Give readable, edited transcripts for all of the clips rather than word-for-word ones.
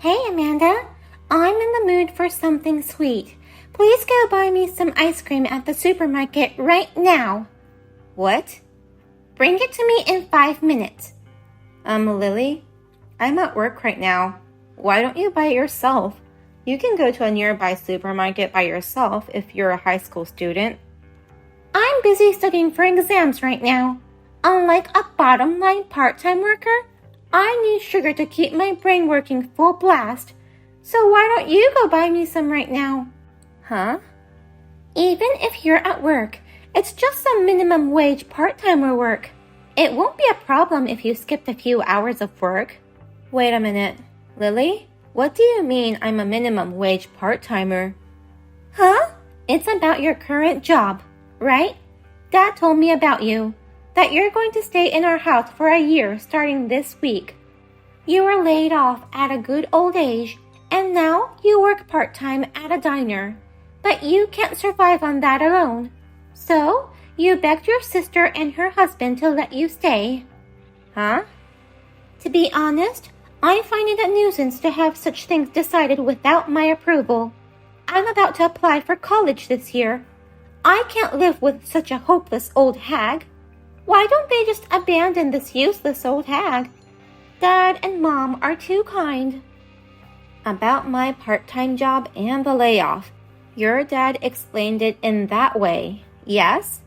Hey, Amanda. I'm in the mood for something sweet. Please go buy me some ice cream at the supermarket right now. What? Bring it to me in 5 minutes. Lily, I'm at work right now. Why don't you buy it yourself? You can go to a nearby supermarket by yourself if you're a high school student. I'm busy studying for exams right now. Unlike a bottom-line part-time worker, I need sugar to keep my brain working full blast. So why don't you go buy me some right now? Huh? Even if you're at work, it's just some minimum wage part-timer work. It won't be a problem if you skipped a few hours of work. Wait a minute. Lily, what do you mean I'm a minimum wage part-timer? Huh? It's about your current job, right? Dad told me about you, that you're going to stay in our house for a year starting this week. You were laid off at a good old age, and now you work part-time at a diner. But you can't survive on that alone. So, you begged your sister and her husband to let you stay. Huh? To be honest, I find it a nuisance to have such things decided without my approval. I'm about to apply for college this year. I can't live with such a hopeless old hag. Why don't they just abandon this useless old hag? Dad and Mom are too kind. About my part-time job and the layoff. Your dad explained it in that way, yes?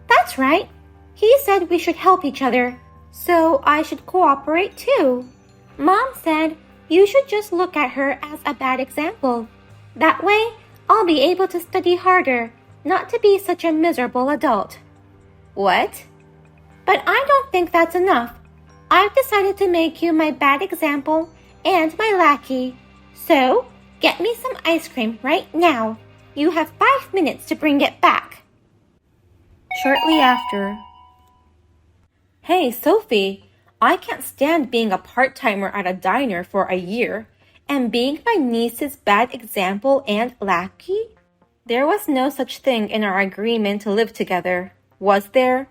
That's right. He said we should help each other, so I should cooperate too. Mom said you should just look at her as a bad example. That way, I'll be able to study harder, not to be such a miserable adult. What? But I don't think that's enough. I've decided to make you my bad example and my lackey. So, get me some ice cream right now. You have 5 minutes to bring it back. Shortly after. Hey, Sophie, I can't stand being a part-timer at a diner for a year and being my niece's bad example and lackey. There was no such thing in our agreement to live together, was there?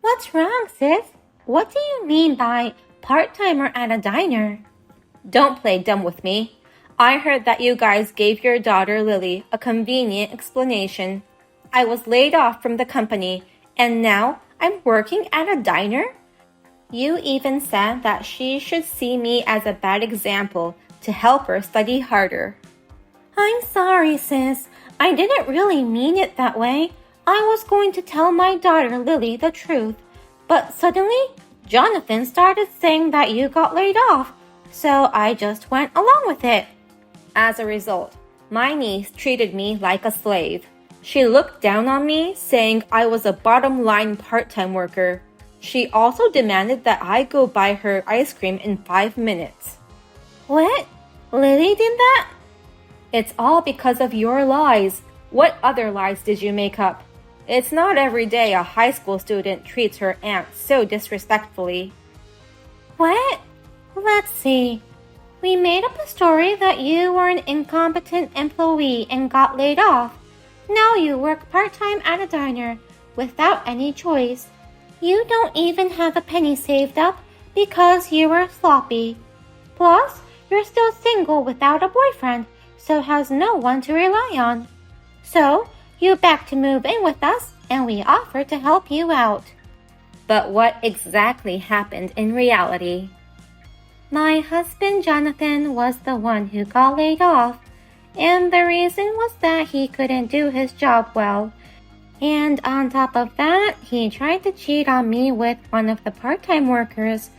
What's wrong, sis? What do you mean by part-timer at a diner? Don't play dumb with me. I heard that you guys gave your daughter Lily a convenient explanation. I was laid off from the company, and now I'm working at a diner? You even said that she should see me as a bad example to help her study harder. I'm sorry, sis. I didn't really mean it that way. I was going to tell my daughter Lily the truth, but suddenly Jonathan started saying that you got laid off, so I just went along with it. As a result, my niece treated me like a slave. She looked down on me, saying I was a bottom-line part-time worker. She also demanded that I go buy her ice cream in 5 minutes. What? Lily did that? It's all because of your lies. What other lies did you make up? It's not every day a high school student treats her aunt so disrespectfully. What? Let's see. We made up a story that you were an incompetent employee and got laid off. Now you work part-time at a diner without any choice. You don't even have a penny saved up because you were sloppy. Plus, you're still single without a boyfriend, so has no one to rely on. So, you begged to move in with us and we offered to help you out. But what exactly happened in reality? My husband Jonathan was the one who got laid off, and the reason was that he couldn't do his job well. And on top of that, he tried to cheat on me with one of the part-time workers.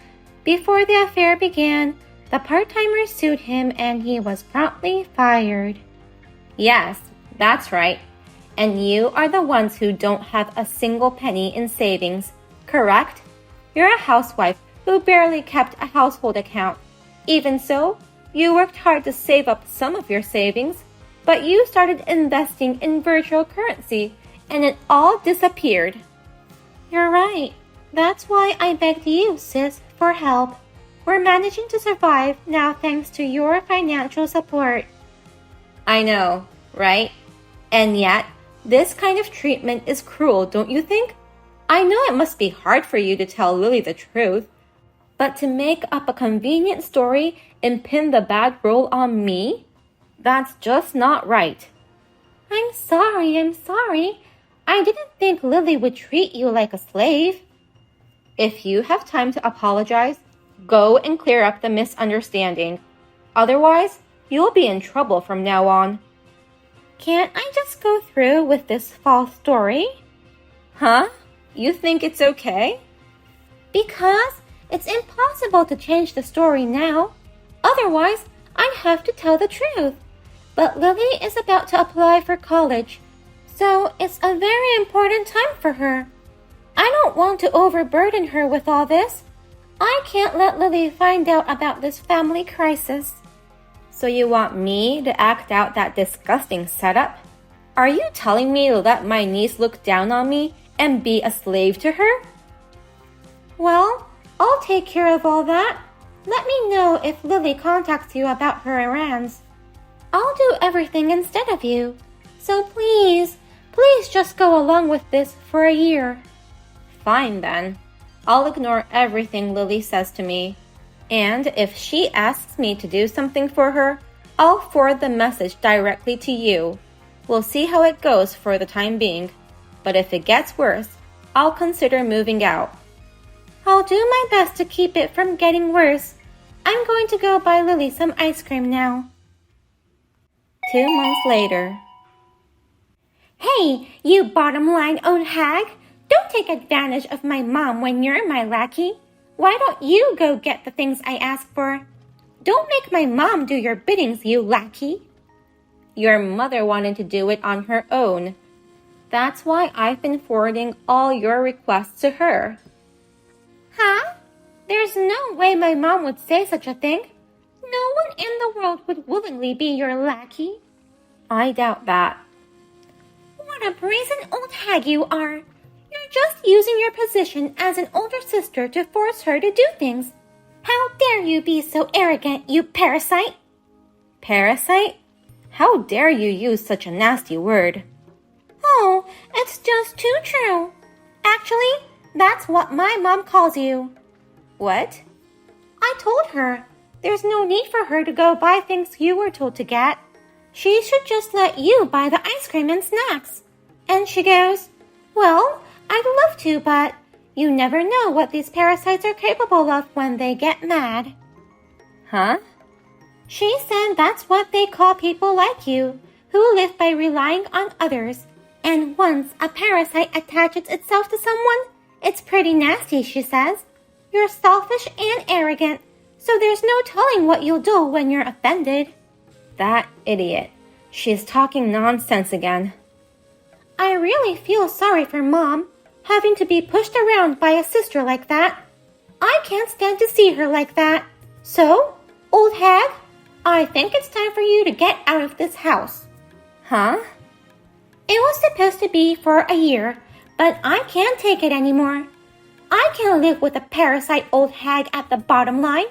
Before the affair began, the part-timer sued him and he was promptly fired. Yes, that's right. And you are the ones who don't have a single penny in savings, correct? You're a housewife who barely kept a household account. Even so, you worked hard to save up some of your savings, but you started investing in virtual currency and it all disappeared. You're right. That's why I begged you, sis, for help. We're managing to survive now thanks to your financial support. I know, right? And yet, this kind of treatment is cruel, don't you think? I know it must be hard for you to tell Lily the truth, but to make up a convenient story and pin the bad role on me? That's just not right. I'm sorry. I didn't think Lily would treat you like a slave. If you have time to apologize, go and clear up the misunderstanding. Otherwise, you'll be in trouble from now on. Can't I just go through with this false story? Huh? You think it's okay? Because it's impossible to change the story now. Otherwise, I'd have to tell the truth. But Lily is about to apply for college, so it's a very important time for her. I don't want to overburden her with all this. I can't let Lily find out about this family crisis. So you want me to act out that disgusting setup? Are you telling me to let my niece look down on me and be a slave to her? Well, I'll take care of all that. Let me know if Lily contacts you about her errands. I'll do everything instead of you. So please just go along with this for a year. Fine then. I'll ignore everything Lily says to me. And if she asks me to do something for her, I'll forward the message directly to you. We'll see how it goes for the time being. But if it gets worse, I'll consider moving out. I'll do my best to keep it from getting worse. I'm going to go buy Lily some ice cream now. 2 months later. Hey, you bottom-line old hag! Don't take advantage of my mom when you're my lackey. Why don't you go get the things I ask for? Don't make my mom do your biddings, you lackey. Your mother wanted to do it on her own. That's why I've been forwarding all your requests to her. Huh? There's no way my mom would say such a thing. No one in the world would willingly be your lackey. I doubt that. What a brazen old hag you are. You're just using your position as an older sister to force her to do things. How dare you be so arrogant, you parasite? Parasite? How dare you use such a nasty word? Oh, it's just too true. Actually, that's what my mom calls you. What? I told her. There's no need for her to go buy things you were told to get. She should just let you buy the ice cream and snacks. And she goes, well, I'd love to, but you never know what these parasites are capable of when they get mad. Huh? She said that's what they call people like you, who live by relying on others. And once a parasite attaches itself to someone, it's pretty nasty, she says. You're selfish and arrogant, so there's no telling what you'll do when you're offended. That idiot. She's talking nonsense again. I really feel sorry for Mom, having to be pushed around by a sister like that. I can't stand to see her like that. So, old hag, I think it's time for you to get out of this house. Huh? It was supposed to be for a year, but I can't take it anymore. I can't live with a parasite old hag at the bottom line.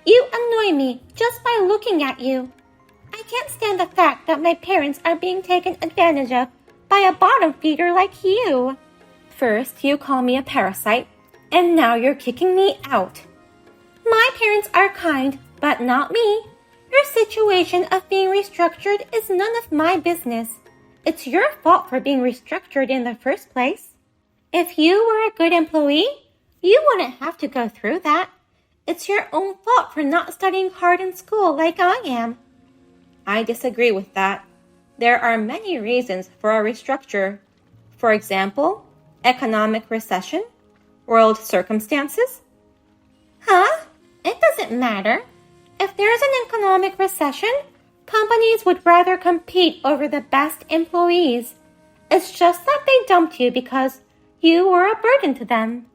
You annoy me just by looking at you. I can't stand the fact that my parents are being taken advantage of by a bottom feeder like you. First, you call me a parasite, and now you're kicking me out. My parents are kind, but not me. Your situation of being restructured is none of my business. It's your fault for being restructured in the first place. If you were a good employee, you wouldn't have to go through that. It's your own fault for not studying hard in school like I am. I disagree with that. There are many reasons for a restructure. For example, economic recession, world circumstances. Huh? It doesn't matter. If there's an economic recession, companies would rather compete over the best employees. It's just that they dumped you because you were a burden to them.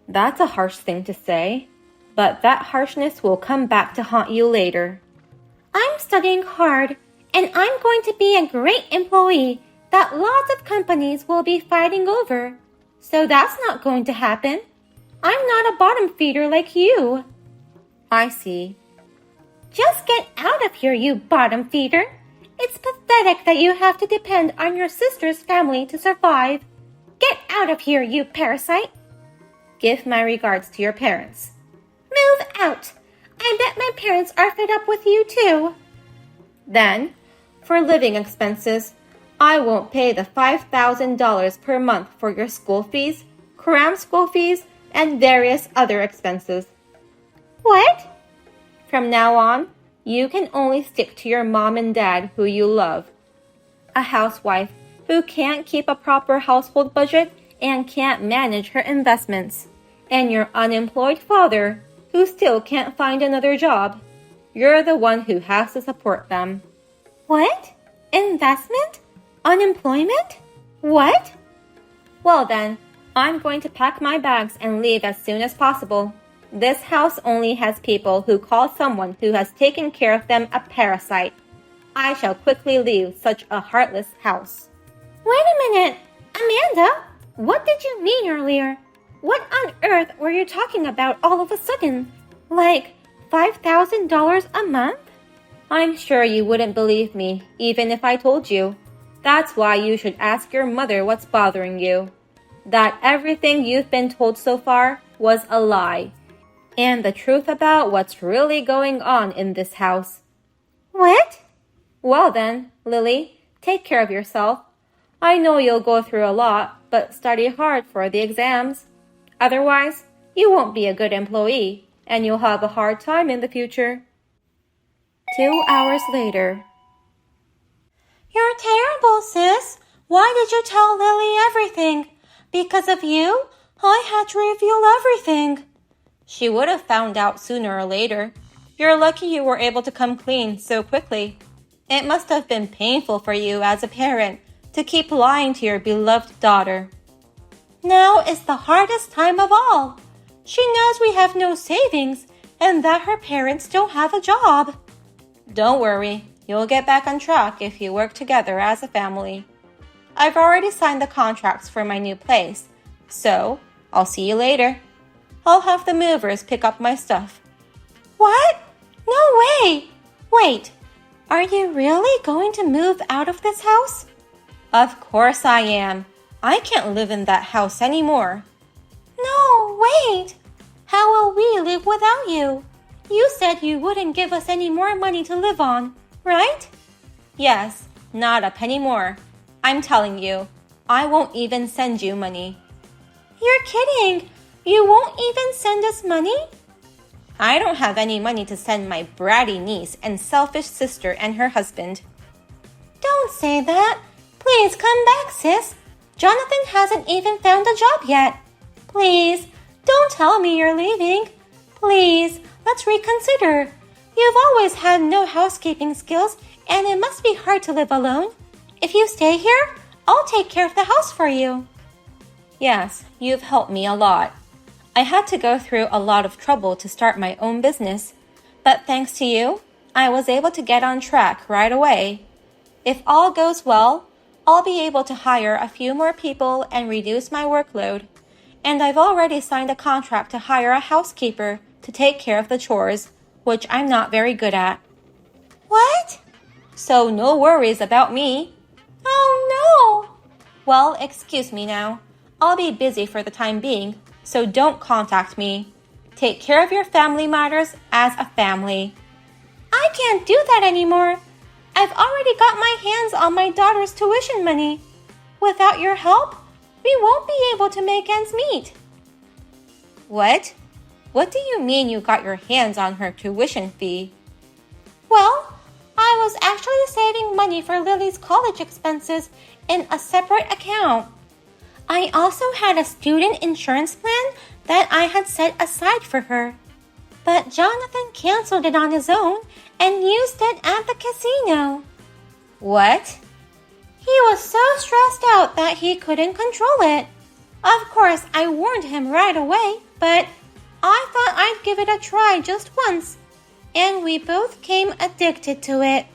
That's a harsh thing to say, but that harshness will come back to haunt you later. I'm studying hard, and I'm going to be a great employee that lots of companies will be fighting over. So that's not going to happen. I'm not a bottom feeder like you. I see. Just get out of here, you bottom feeder. It's pathetic that you have to depend on your sister's family to survive. Get out of here, you parasite. Give my regards to your parents. Move out. I I bet my parents are fed up with you too. Then, for living expenses, I won't pay the $5,000 per month for your school fees, cram school fees, and various other expenses. What? From now on, you can only stick to your mom and dad who you love. A housewife who can't keep a proper household budget and can't manage her investments. And your unemployed father who still can't find another job. You're the one who has to support them. What? Investment? Unemployment? What? Well then, I'm going to pack my bags and leave as soon as possible. This house only has people who call someone who has taken care of them a parasite. I shall quickly leave such a heartless house. Wait a minute! Amanda, what did you mean earlier? What on earth were you talking about all of a sudden? Like $5,000 a month? I'm sure you wouldn't believe me, even if I told you. That's why you should ask your mother what's bothering you. That everything you've been told so far was a lie. And the truth about what's really going on in this house. What? Well then, Lily, take care of yourself. I know you'll go through a lot, but study hard for the exams. Otherwise, you won't be a good employee, and you'll have a hard time in the future. 2 hours later. You're terrible, sis. Why did you tell Lily everything? Because of you, I had to reveal everything. She would have found out sooner or later. You're lucky you were able to come clean so quickly. It must have been painful for you as a parent to keep lying to your beloved daughter. Now is the hardest time of all. She knows we have no savings and that her parents don't have a job. Don't worry, you'll get back on track if you work together as a family. I've already signed the contracts for my new place, so I'll see you later. I'll have the movers pick up my stuff. What? No way! Wait, are you really going to move out of this house? Of course I am. I can't live in that house anymore. No, wait! How will we live without you? You said you wouldn't give us any more money to live on, right? Yes, not a penny more. I'm telling you, I won't even send you money. You're kidding! You won't even send us money? I don't have any money to send my bratty niece and selfish sister and her husband. Don't say that. Please come back, sis. Jonathan hasn't even found a job yet. Please, don't tell me you're leaving. Please, let's reconsider. You've always had no housekeeping skills, and it must be hard to live alone. If you stay here, I'll take care of the house for you. Yes, you've helped me a lot. I had to go through a lot of trouble to start my own business, but thanks to you, I was able to get on track right away. If all goes well, I'll be able to hire a few more people and reduce my workload. And I've already signed a contract to hire a housekeeper to take care of the chores, which I'm not very good at. What? So no worries about me. Oh no! Well, excuse me now. I'll be busy for the time being, so don't contact me. Take care of your family matters as a family. I can't do that anymore. I've already got my hands on my daughter's tuition money. Without your help, we won't be able to make ends meet. What? What do you mean you got your hands on her tuition fee? Well, I was actually saving money for Lily's college expenses in a separate account. I also had a student insurance plan that I had set aside for her. But Jonathan canceled it on his own and used it at the casino. What? He was so stressed out that he couldn't control it. Of course, I warned him right away, but I thought I'd give it a try just once, and we both came addicted to it.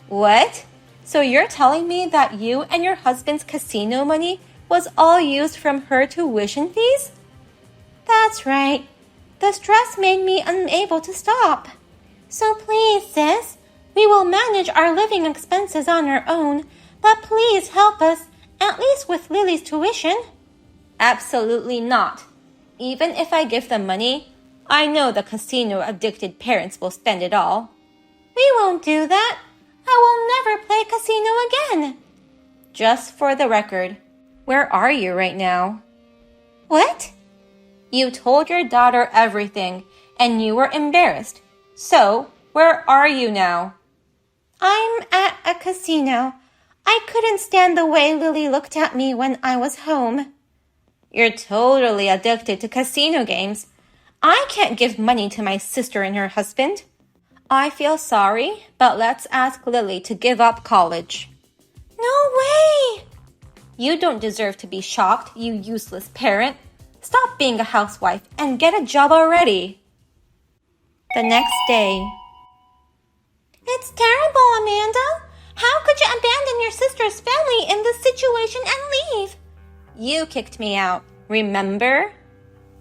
What? So you're telling me that you and your husband's casino money was all used from her tuition fees? That's right. The stress made me unable to stop. So please, sis, we will manage our living expenses on our own, but please help us, at least with Lily's tuition. Absolutely not. Even if I give them money, I know the casino-addicted parents will spend it all. We won't do that. I will never play casino again. Just for the record, where are you right now? What? You told your daughter everything, and you were embarrassed. So, where are you now? I'm at a casino. I couldn't stand the way Lily looked at me when I was home. You're totally addicted to casino games. I can't give money to my sister and her husband. I feel sorry, but let's ask Lily to give up college. No way! You don't deserve to be shocked, you useless parent. Stop being a housewife and get a job already. The next day. It's terrible, Amanda. How could you abandon your sister's family in this situation and leave? You kicked me out, remember?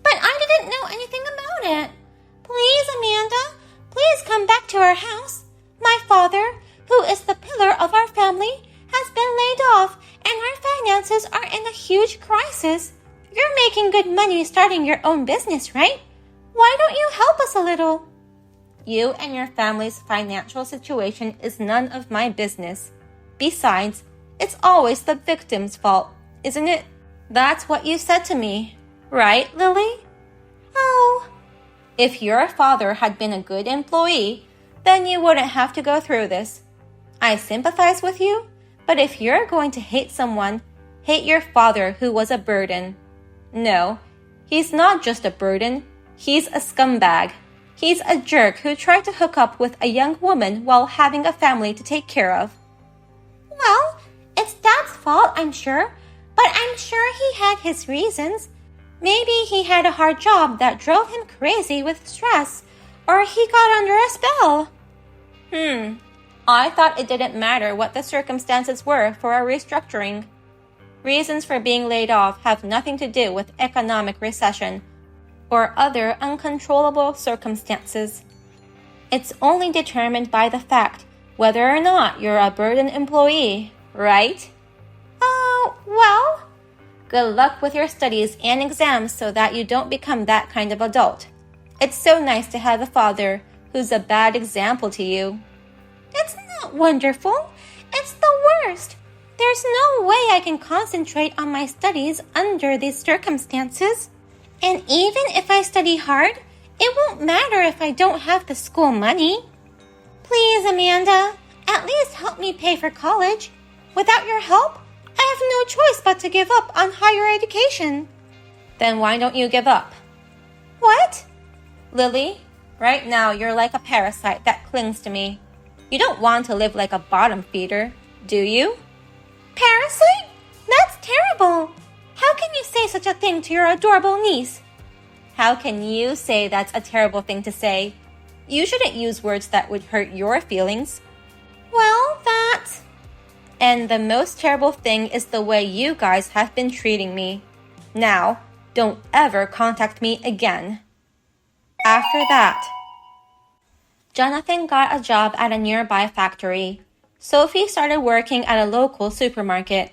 But I didn't know anything about it. Please, Amanda, please come back to our house. My father, who is the pillar of our family, has been laid off, and our finances are in a huge crisis. You're making good money starting your own business, right? Why don't you help us a little? You and your family's financial situation is none of my business. Besides, it's always the victim's fault, isn't it? That's what you said to me, right, Lily? Oh. If your father had been a good employee, then you wouldn't have to go through this. I sympathize with you, but if you're going to hate someone, hate your father who was a burden. No, he's not just a burden, he's a scumbag. He's a jerk who tried to hook up with a young woman while having a family to take care of. Well, it's Dad's fault, I'm sure, but I'm sure he had his reasons. Maybe he had a hard job that drove him crazy with stress, or he got under a spell. I thought it didn't matter what the circumstances were for a restructuring. Reasons for being laid off have nothing to do with economic recession or other uncontrollable circumstances. It's only determined by the fact whether or not you're a burden employee, right? Oh, well. Good luck with your studies and exams so that you don't become that kind of adult. It's so nice to have a father who's a bad example to you. It's not wonderful. It's the worst. There's no way I can concentrate on my studies under these circumstances. And even if I study hard, it won't matter if I don't have the school money. Please, Amanda, at least help me pay for college. Without your help, I have no choice but to give up on higher education. Then why don't you give up? What? Lily, right now you're like a parasite that clings to me. You don't want to live like a bottom feeder, do you? Parasite? That's terrible. How can you say such a thing to your adorable niece? How can you say that's a terrible thing to say? You shouldn't use words that would hurt your feelings. Well, And the most terrible thing is the way you guys have been treating me. Now, don't ever contact me again. After that, Jonathan got a job at a nearby factory. Sophie started working at a local supermarket.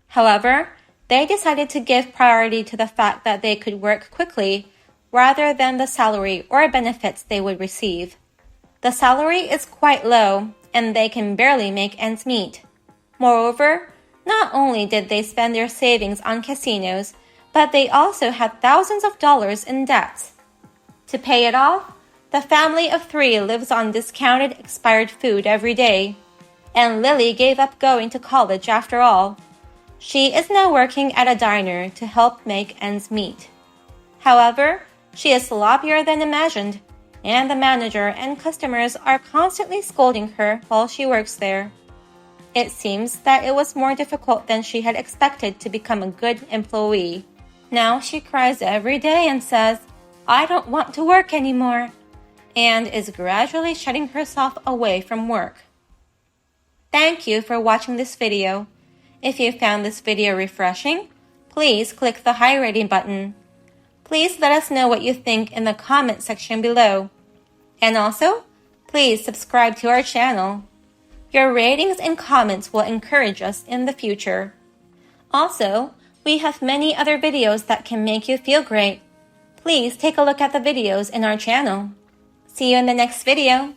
However, they decided to give priority to the fact that they could work quickly rather than the salary or benefits they would receive. The salary is quite low, and they can barely make ends meet. Moreover, not only did they spend their savings on casinos, but they also had thousands of dollars in debts. To pay it off, the family of 3 lives on discounted expired food every day, and Lily gave up going to college after all. She is now working at a diner to help make ends meet. However, she is sloppier than imagined, and the manager and customers are constantly scolding her while she works there. It seems that it was more difficult than she had expected to become a good employee. Now she cries every day and says, "I don't want to work anymore," and is gradually shutting herself away from work. Thank you for watching this video. If you found this video refreshing, please click the high rating button. Please let us know what you think in the comment section below. And also, please subscribe to our channel. Your ratings and comments will encourage us in the future. Also, we have many other videos that can make you feel great. please take a look at the videos in our channel. See you in the next video.